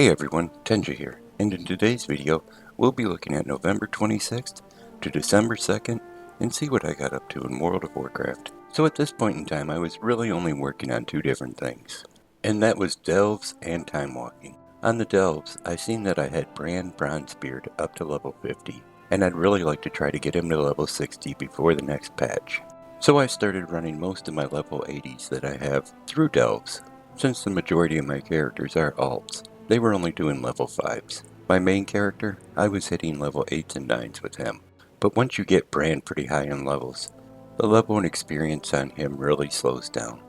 Hey everyone, Tenja here, and in today's video, we'll be looking at November 26th to December 2nd and see what I got up to in World of Warcraft. So at this point in time, I was really only working on two different things, and that was delves and time walking. On the delves, I seen that I had Bran Bronzebeard up to level 50, and I'd really like to try to get him to level 60 before the next patch. So I started running most of my level 80s that I have through delves, since the majority of my characters are alts. They were only doing level 5s. My main character, I was hitting level 8s and 9s with him. But once you get Bran pretty high in levels, the level and experience on him really slows down.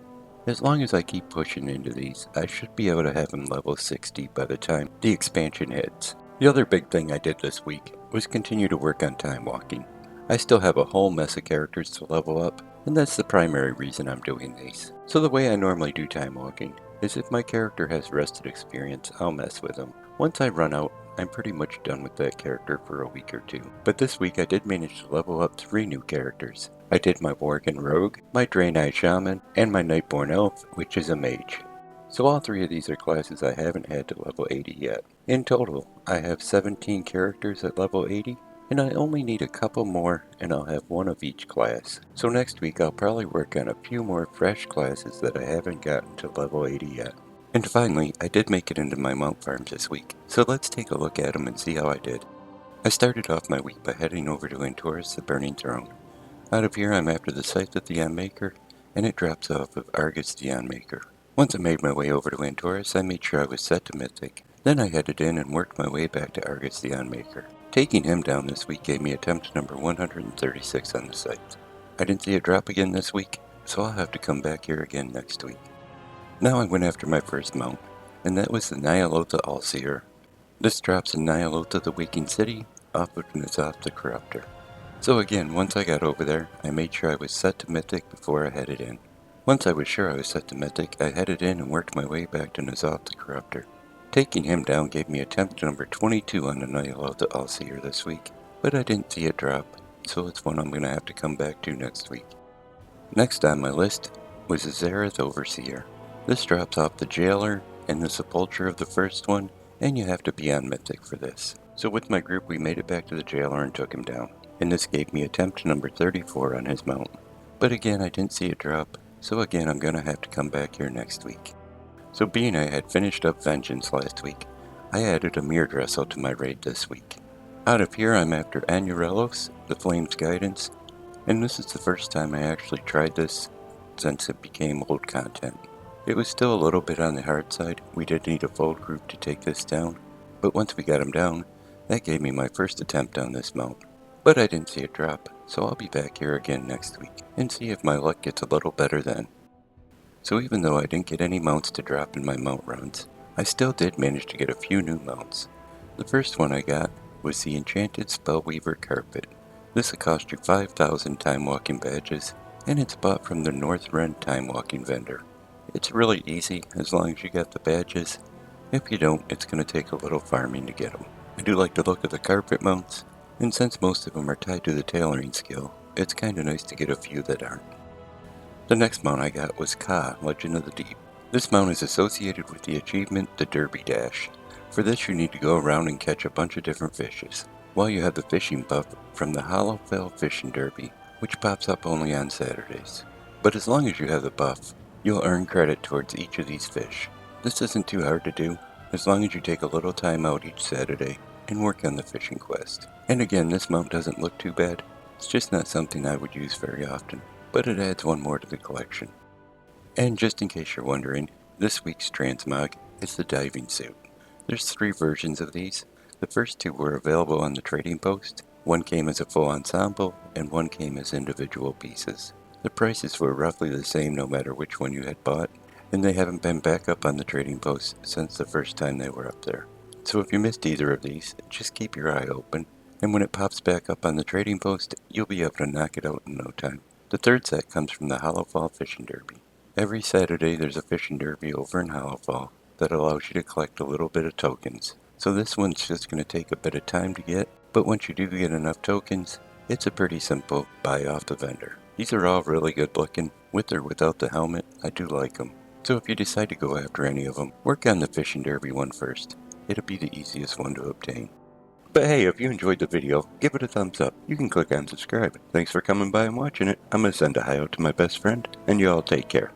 As long as I keep pushing into these, I should be able to have him level 60 by the time the expansion hits. The other big thing I did this week was continue to work on time walking. I still have a whole mess of characters to level up, and that's the primary reason I'm doing these. So the way I normally do time walking is if my character has rested experience, I'll mess with him. Once I run out, I'm pretty much done with that character for a week or two. But this week I did manage to level up 3 new characters. I did my Worgen Rogue, my Draenei Shaman, and my Nightborn Elf, which is a mage. So all 3 of these are classes I haven't had to level 80 yet. In total, I have 17 characters at level 80, and I only need a couple more and I'll have 1 of each class. So next week I'll probably work on a few more fresh classes that I haven't gotten to level 80 yet. And finally, I did make it into my mount farms this week, so let's take a look at them and see how I did. I started off my week by heading over to Antorus the Burning Throne. Out of here I'm after the Scythe of the Unmaker, and it drops off of Argus the Unmaker. Once I made my way over to Antorus, I made sure I was set to Mythic. Then I headed in and worked my way back to Argus the Unmaker. Taking him down this week gave me attempt number 136 on the Scythe. I didn't see a drop again this week, so I'll have to come back here again next week. Now I went after my first mount, and that was the Ny'alotha Allseer. This drops in Ny'alotha the Waking City, off of Ny'alotha the Corruptor. So again, once I got over there, I made sure I was set to Mythic before I headed in. Once I was sure I was set to Mythic, I headed in and worked my way back to Ny'alotha the Corruptor. Taking him down gave me attempt number 22 on the Ny'alotha Allseer this week, but I didn't see it drop, so it's one I'm going to have to come back to next week. Next on my list was the Zareth Overseer. This drops off the Jailer and the Sepulture of the first one, and you have to be on Mythic for this. So with my group we made it back to the Jailer and took him down, and this gave me attempt number 34 on his mount. But again I didn't see it drop, so again I'm going to have to come back here next week. So being I had finished up Vengeance last week, I added a Mirror Dressel to my raid this week. Out of here I'm after Anurelos, the Flame's Guidance, and this is the first time I actually tried this since it became old content. It was still a little bit on the hard side, we did need a full group to take this down, but once we got him down, that gave me my first attempt on this mount. But I didn't see it drop, so I'll be back here again next week, and see if my luck gets a little better then. So even though I didn't get any mounts to drop in my mount runs, I still did manage to get a few new mounts. The first one I got was the Enchanted Spellweaver Carpet. This will cost you 5,000 time walking badges, and it's bought from the North Ren time walking vendor. It's really easy as long as you got the badges. If you don't, it's going to take a little farming to get them. I do like the look of the carpet mounts, and since most of them are tied to the tailoring skill, it's kinda nice to get a few that aren't. The next mount I got was Ka, Legend of the Deep. This mount is associated with the achievement the Derby Dash. For this you need to go around and catch a bunch of different fishes, while you have the fishing buff from the Hollowfell Fishing Derby, which pops up only on Saturdays. But as long as you have the buff, you'll earn credit towards each of these fish. This isn't too hard to do, as long as you take a little time out each Saturday and work on the fishing quest. And again, this mount doesn't look too bad, it's just not something I would use very often, but it adds one more to the collection. And just in case you're wondering, this week's Transmog is the diving suit. There's 3 versions of these. The first 2 were available on the trading post. One came as a full ensemble, and one came as individual pieces. The prices were roughly the same no matter which one you had bought, and they haven't been back up on the trading post since the first time they were up there. So if you missed either of these, just keep your eye open, and when it pops back up on the trading post, you'll be able to knock it out in no time. The third set comes from the Hollowfell Fishing Derby. Every Saturday there's a fishing derby over in Hollowfell that allows you to collect a little bit of tokens. So this one's just going to take a bit of time to get, but once you do get enough tokens, it's a pretty simple buy off the vendor. These are all really good looking, with or without the helmet. I do like them. So if you decide to go after any of them, work on the fishing derby one first. it'll be the easiest one to obtain. But hey, if you enjoyed the video, give it a thumbs up. You can click on subscribe. Thanks for coming by and watching it. I'm going to send a hi out to my best friend, and you all take care.